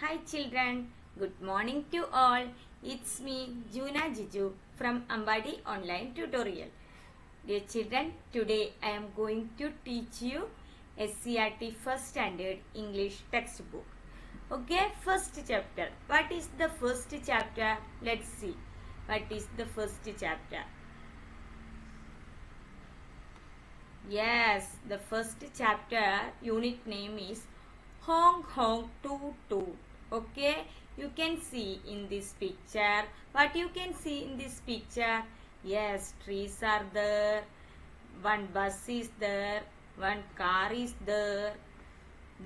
Hi children, good morning to all. It's me Juna Jiju from Ambadi Online Tutorial. Dear children, today I am going to teach you SCRT First Standard English textbook. Okay, first chapter. What is the first chapter? Let's see. What is the first chapter? Yes, the first chapter unit name is Honk Honk Toot Toot. Okay, you can see in this picture. What you can see in this picture? Yes, trees are there. One bus is there. One car is there.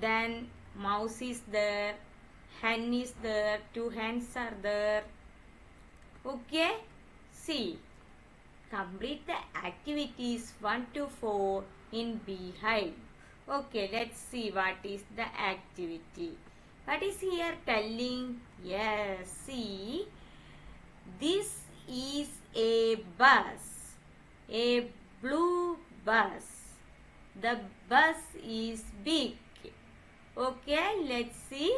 Then mouse is there. Hen is there. Two hens are there. Okay, see. Complete the activities 1 to 4 in Beehive. Okay, let's see what is the activity. What is here telling? Yes, see. This is a bus. A blue bus. The bus is big. Okay, let's see.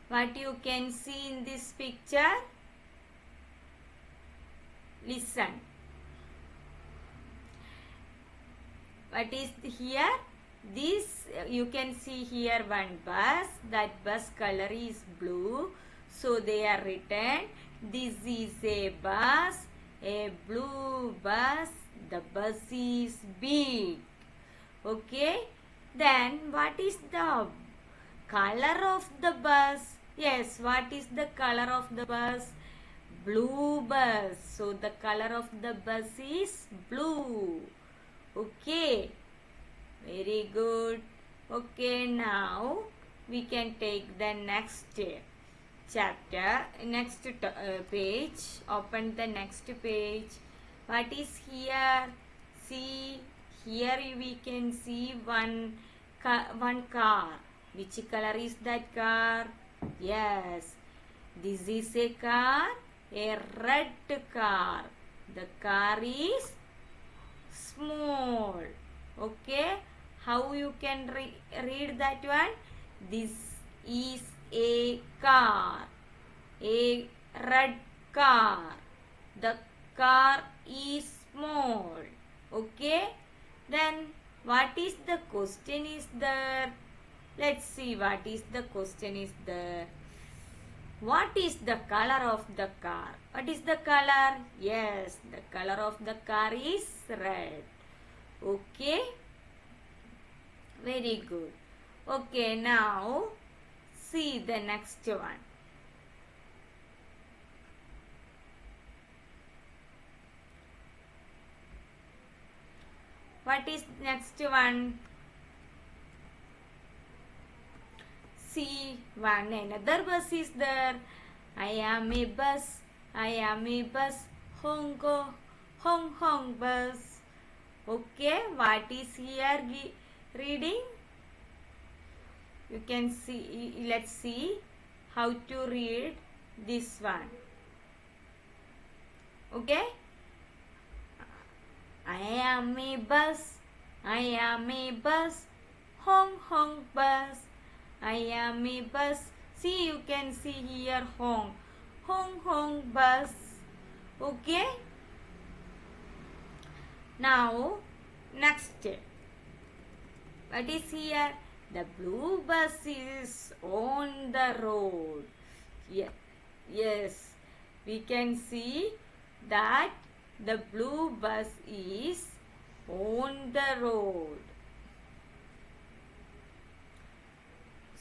What you can see in this picture? Listen. What is here? This you can see here one bus. That bus color is blue. So they are written. This is a bus. A blue bus. The bus is big. Okay. Then what is the color of the bus? Yes. What is the color of the bus? Blue bus. So the color of the bus is blue. Okay. Very good. Okay, now we can take the next chapter, next page. Open the next page. What is here? See, here we can see one car. Which color is that car? Yes, this is a car. A red car. The car is small. Okay. How you can read that one? This is a car. A red car. The car is small. Okay. Then what is the question is there? Let's see what is the question is there. What is the color of the car? What is the color? Yes, the color of the car is red. Okay. Very good. Okay, now see the next one. What is next one? See, another bus is there. I am a bus. I am a bus. Honk, honk, honk bus. Okay, what is here reading? You can see, let's see how to read this one. Okay. I am a bus. I am a bus. Honk, honk bus. I am a bus. See, you can see here honk. Honk, honk bus. Okay. Now, next. What is here? The blue bus is on the road. Yeah. Yes. We can see that the blue bus is on the road.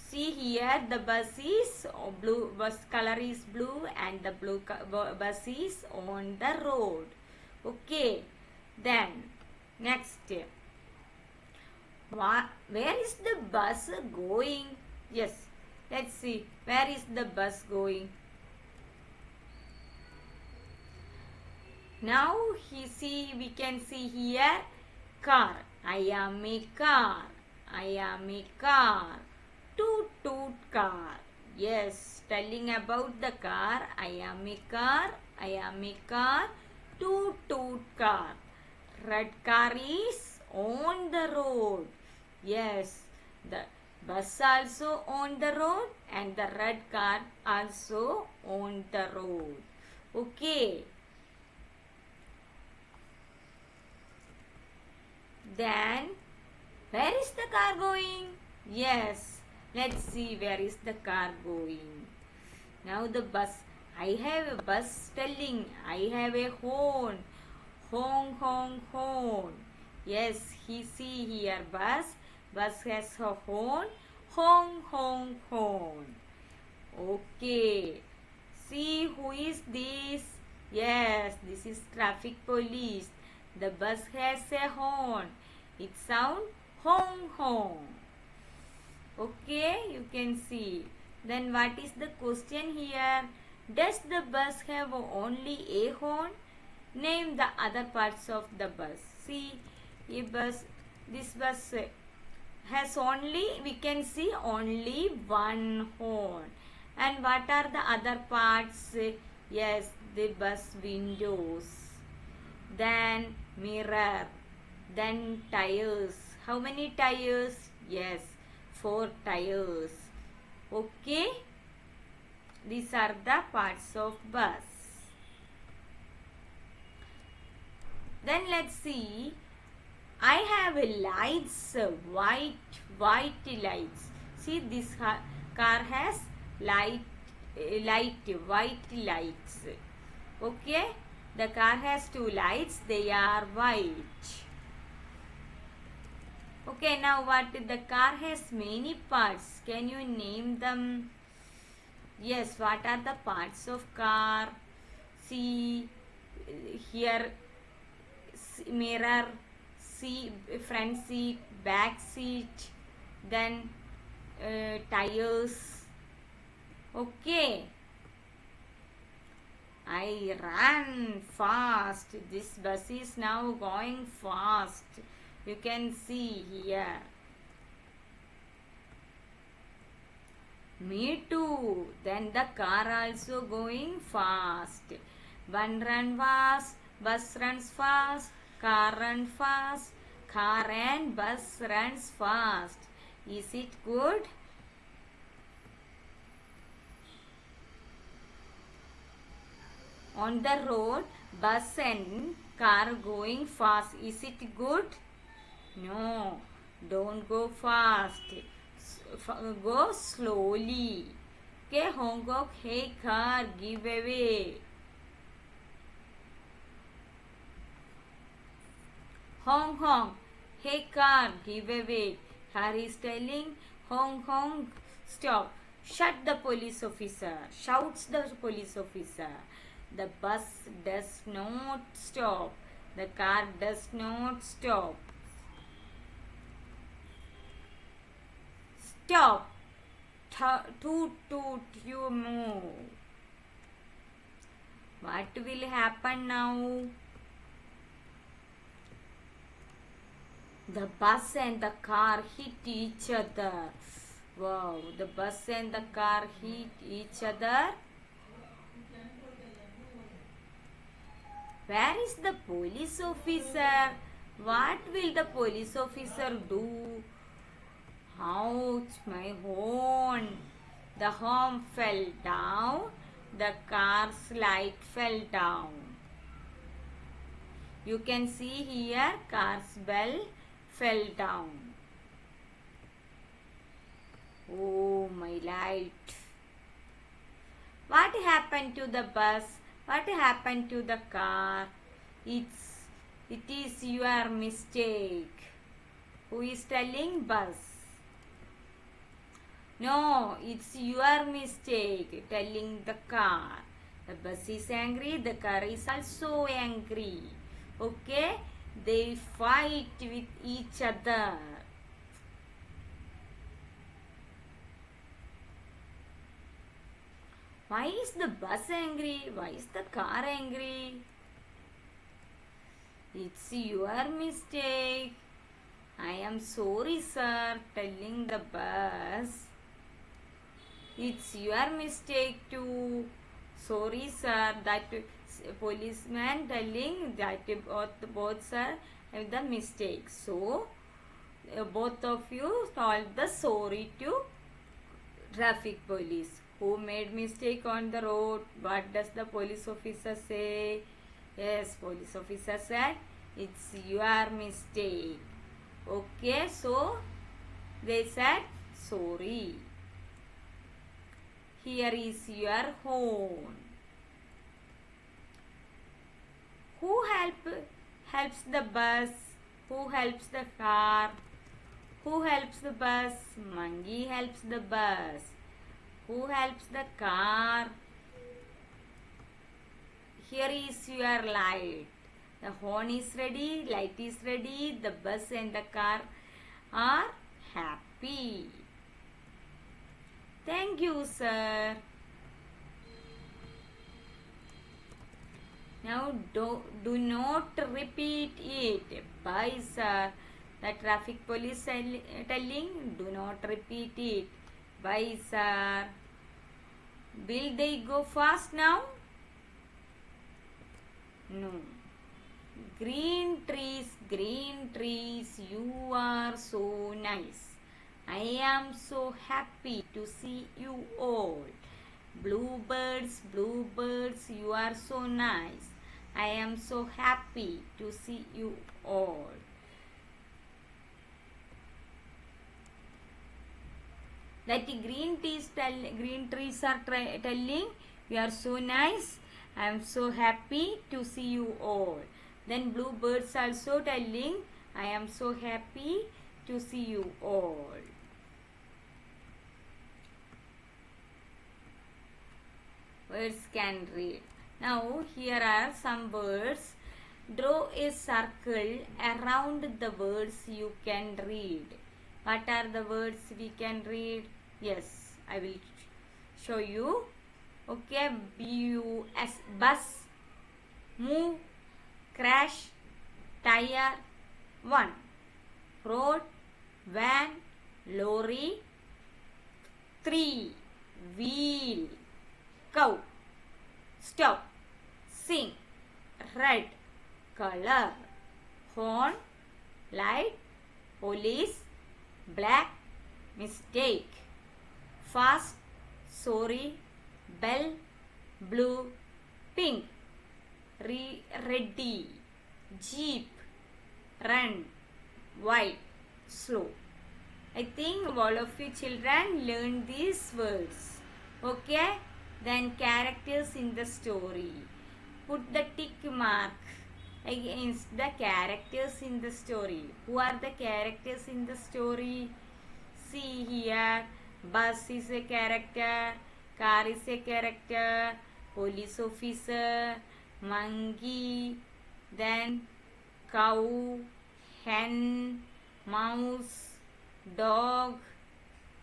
See here the bus is blue, bus color is blue and the blue bus is on the road. Okay. Then next. Where is the bus going? Yes. Let's see. Where is the bus going? Now we can see here car. I am a car. I am a car. Toot toot car. Yes, telling about the car. I am a car. I am a car. Toot toot car. Red car is on the road. Yes, the bus also on the road and the red car also on the road. Okay. Then, where is the car going? Yes, let's see where is the car going. Now the bus, I have a bus telling, I have a horn. Honk, honk, horn. Yes, he see here bus. Bus has a horn. Honk, honk, horn. Okay. See who is this? Yes, this is traffic police. The bus has a horn. It sound honk, honk. Okay, you can see. Then what is the question here? Does the bus have only a horn? Name the other parts of the bus. See, this bus has only, we can see only one horn. And what are the other parts? Yes, the bus windows. Then mirror. Then tires. How many tires? Yes, 4 tires. Okay. These are the parts of bus. Then let's see. I have lights, white lights. See, this car has white lights. Okay. The car has 2 lights. They are white. Okay. Now what? The car has many parts. Can you name them? Yes. What are the parts of car? See here. Mirror, front seat, back seat, then tires. Okay. I ran fast. This bus is now going fast. You can see here. Me too. Then the car also going fast. One run fast, bus runs fast. Car runs fast. Car and bus runs fast. Is it good? On the road, bus and car going fast. Is it good? No. Don't go fast. Go slowly. Okay, honk, honk. Hey car, give away. Honk, honk. Hey car, give away. Car is telling, honk, honk. Stop. Shut the police officer. Shouts the police officer. The bus does not stop. The car does not stop. Stop. Toot, toot, you move. What will happen now? The bus and the car hit each other. Wow, the bus and the car hit each other. Where is the police officer? What will the police officer do? Ouch, my horn. The horn fell down. The car's light fell down. You can see here car's bell fell down. Oh, my light. What happened to the bus? What happened to the car? It is your mistake. Who is telling bus? No, it's your mistake telling the car. The bus is angry, the car is also angry. Okay? They fight with each other. Why is the bus angry? Why is the car angry? It's your mistake. I am sorry, sir, telling the bus. It's your mistake too. Sorry, sir, that policeman telling that both sir have the mistake. So, both of you told the sorry to traffic police. Who made mistake on the road? What does the police officer say? Yes, police officer said, it's your mistake. Okay, so they said sorry. Here is your horn. Who helps the bus? Who helps the car? Who helps the bus? Monkey helps the bus. Who helps the car? Here is your light. The horn is ready, light is ready, the bus and the car are happy. Thank you, sir. Now do not repeat it. Bye, sir. The traffic police telling, do not repeat it. Bye, sir. Will they go fast now? No. Green trees, you are so nice. I am so happy to see you all. Bluebirds, you are so nice. I am so happy to see you all. That green trees are telling, you are so nice. I am so happy to see you all. Then bluebirds also telling, I am so happy to see you all. Words can read. Now here are some words. Draw a circle around the words you can read. What are the words we can read? Yes, I will show you. Okay, bus, bus, move, crash, tire, one, road, van, lorry, three, wheel, cow, stop, sing, red, color, horn, light, police, black, mistake, fast, sorry, bell, blue, pink, ready, jeep, run, white, slow. I think all of you children learn these words. Okay? Then characters in the story. Put the tick mark against the characters in the story. Who are the characters in the story? See here. Bus is a character. Car is a character. Police officer. Monkey. Then cow. Hen. Mouse. Dog.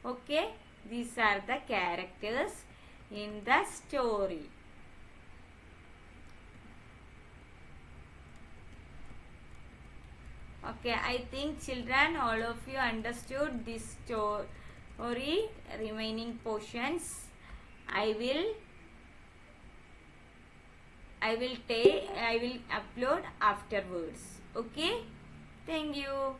Okay. These are the characters in the story. Okay, I think children, all of you understood this story. Remaining portions I will upload afterwards. Okay, thank you.